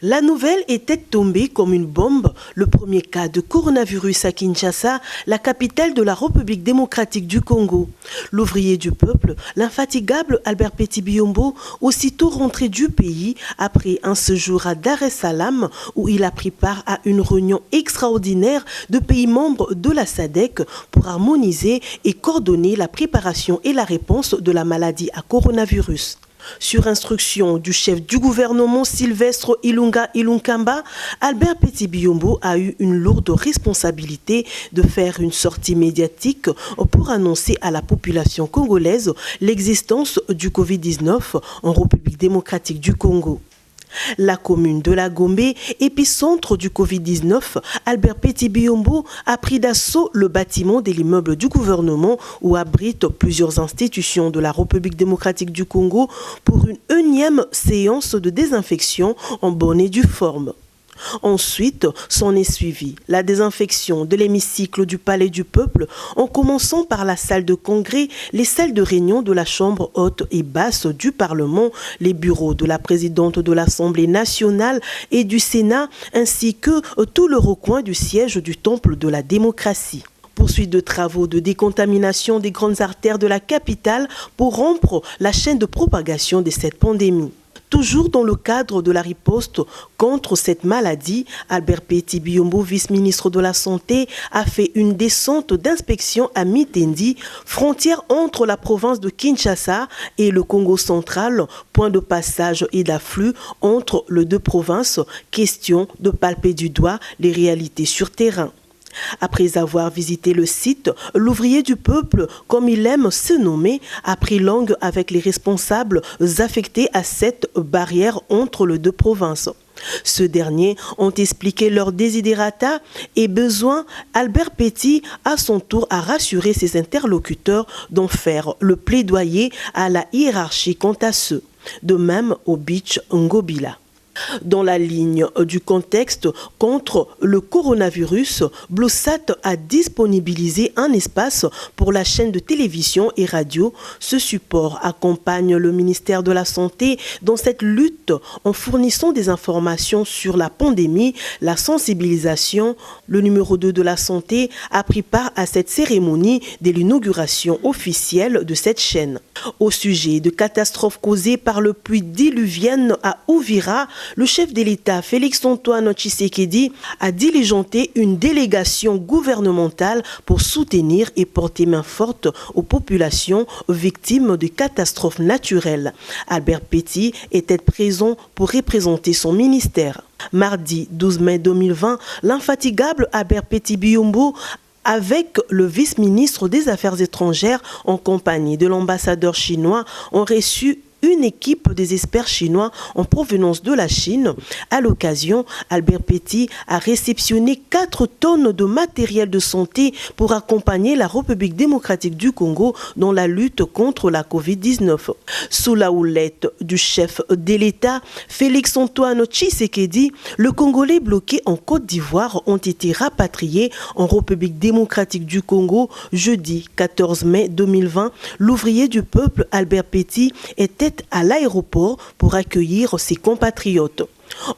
La nouvelle était tombée comme une bombe. Le premier cas de coronavirus à Kinshasa, la capitale de la République démocratique du Congo. L'ouvrier du peuple, l'infatigable Albert Petit Biyombo, aussitôt rentré du pays après un séjour à Dar es Salaam où il a pris part à une réunion extraordinaire de pays membres de la SADC pour harmoniser et coordonner la préparation et la réponse de la maladie à coronavirus. Sur instruction du chef du gouvernement Sylvestre Ilunga Ilunkamba, Albert Petit Biyombo a eu une lourde responsabilité de faire une sortie médiatique pour annoncer à la population congolaise l'existence du Covid-19 en République démocratique du Congo. La commune de la Gombe, épicentre du Covid-19, Albert Petit Biyombo a pris d'assaut le bâtiment de l'immeuble du gouvernement où abrite plusieurs institutions de la République démocratique du Congo pour une énième séance de désinfection en bonne et due forme. Ensuite, s'en est suivi la désinfection de l'hémicycle du Palais du Peuple, en commençant par la salle de congrès, les salles de réunion de la Chambre haute et basse du Parlement, les bureaux de la présidente de l'Assemblée nationale et du Sénat, ainsi que tout le recoin du siège du Temple de la démocratie. Poursuite de travaux de décontamination des grandes artères de la capitale pour rompre la chaîne de propagation de cette pandémie. Toujours dans le cadre de la riposte contre cette maladie, Albert Petit Biyombo, vice-ministre de la Santé, a fait une descente d'inspection à Mitendi, frontière entre la province de Kinshasa et le Congo central, point de passage et d'afflux entre les deux provinces, question de palper du doigt les réalités sur terrain. Après avoir visité le site, l'ouvrier du peuple, comme il aime se nommer, a pris langue avec les responsables affectés à cette barrière entre les deux provinces. Ceux derniers ont expliqué leurs desiderata et besoin. Albert Petit, à son tour, a rassuré ses interlocuteurs d'en faire le plaidoyer à la hiérarchie quant à ceux. De même au beach Ngobila. Dans la ligne du contexte contre le coronavirus, Bluesat a disponibilisé un espace pour la chaîne de télévision et radio. Ce support accompagne le ministère de la Santé dans cette lutte en fournissant des informations sur la pandémie, la sensibilisation. Le numéro 2 de la Santé a pris part à cette cérémonie de l'inauguration officielle de cette chaîne. Au sujet de catastrophes causées par le pluie diluvienne à Uvira, le chef de l'État, Félix-Antoine Tshisekedi, a diligenté une délégation gouvernementale pour soutenir et porter main forte aux populations victimes de catastrophes naturelles. Albert Petit était présent pour représenter son ministère. Mardi 12 mai 2020, l'infatigable Albert Petit Biyombo avec le vice-ministre des Affaires étrangères en compagnie de l'ambassadeur chinois ont reçu une équipe des experts chinois en provenance de la Chine. À l'occasion, Albert Petit a réceptionné 4 tonnes de matériel de santé pour accompagner la République démocratique du Congo dans la lutte contre la Covid-19. Sous la houlette du chef de l'État, Félix-Antoine Tshisekedi, le Congolais bloqués en Côte d'Ivoire ont été rapatriés en République démocratique du Congo jeudi 14 mai 2020. L'ouvrier du peuple, Albert Petit, était à l'aéroport pour accueillir ses compatriotes.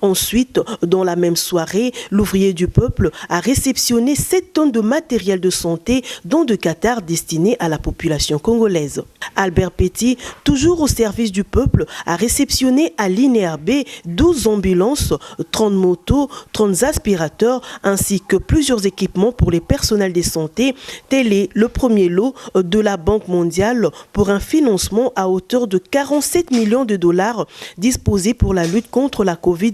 Ensuite, dans la même soirée, l'ouvrier du peuple a réceptionné 7 tonnes de matériel de santé, dont de Qatar destiné à la population congolaise. Albert Petit, toujours au service du peuple, a réceptionné à l'INERB 12 ambulances, 30 motos, 30 aspirateurs, ainsi que plusieurs équipements pour les personnels de santé. Tel est le premier lot de la Banque mondiale pour un financement à hauteur de 47 millions de dollars disposé pour la lutte contre la Covid-19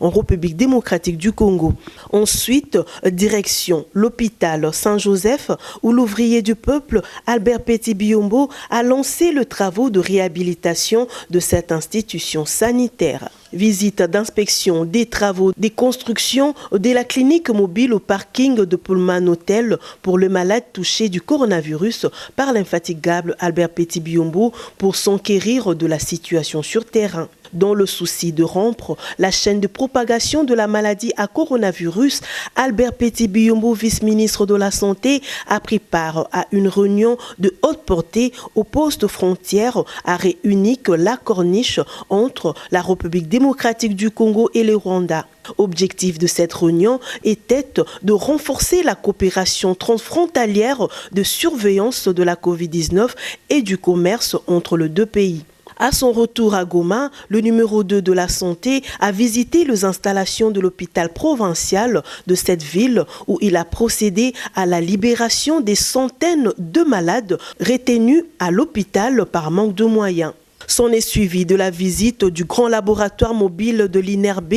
en République démocratique du Congo. Ensuite, direction l'hôpital Saint-Joseph où l'ouvrier du peuple, Albert Petit Biyombo, a lancé le travaux de réhabilitation de cette institution sanitaire. Visite d'inspection des travaux des constructions de la clinique mobile au parking de Pullman Hotel pour le malade touché du coronavirus par l'infatigable Albert Petit Biyombo pour s'enquérir de la situation sur terrain. Dans le souci de rompre la chaîne de propagation de la maladie à coronavirus, Albert Petit Biyombo, vice-ministre de la Santé, a pris part à une réunion de haute portée au poste frontière arrêt unique La Corniche entre la République démocratique démocratique du Congo et le Rwanda. Objectif de cette réunion était de renforcer la coopération transfrontalière de surveillance de la Covid-19 et du commerce entre les deux pays. À son retour à Goma, le numéro 2 de la santé a visité les installations de l'hôpital provincial de cette ville où il a procédé à la libération des centaines de malades retenus à l'hôpital par manque de moyens. S'en est suivi de la visite du grand laboratoire mobile de l'INRB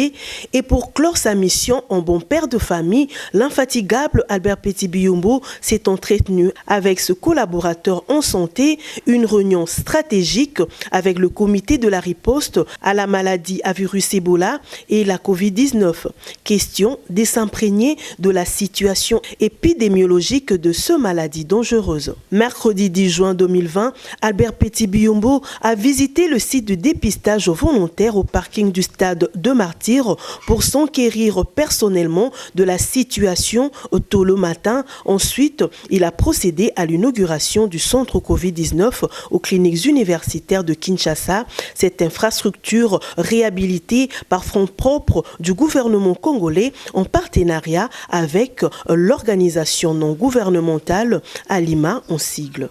et pour clore sa mission en bon père de famille, l'infatigable Albert Petit Biyombo s'est entretenu avec ce collaborateur en santé une réunion stratégique avec le comité de la riposte à la maladie à virus Ebola et la Covid-19. Question de s'imprégner de la situation épidémiologique de cette maladie dangereuse. Mercredi 10 juin 2020, Albert Petit Biyombo a visité le site de dépistage volontaire au parking du stade de Martyrs pour s'enquérir personnellement de la situation tôt le matin. Ensuite, il a procédé à l'inauguration du centre Covid-19 aux cliniques universitaires de Kinshasa. Cette infrastructure réhabilitée par fonds propres du gouvernement congolais en partenariat avec l'organisation non gouvernementale Alima en sigle.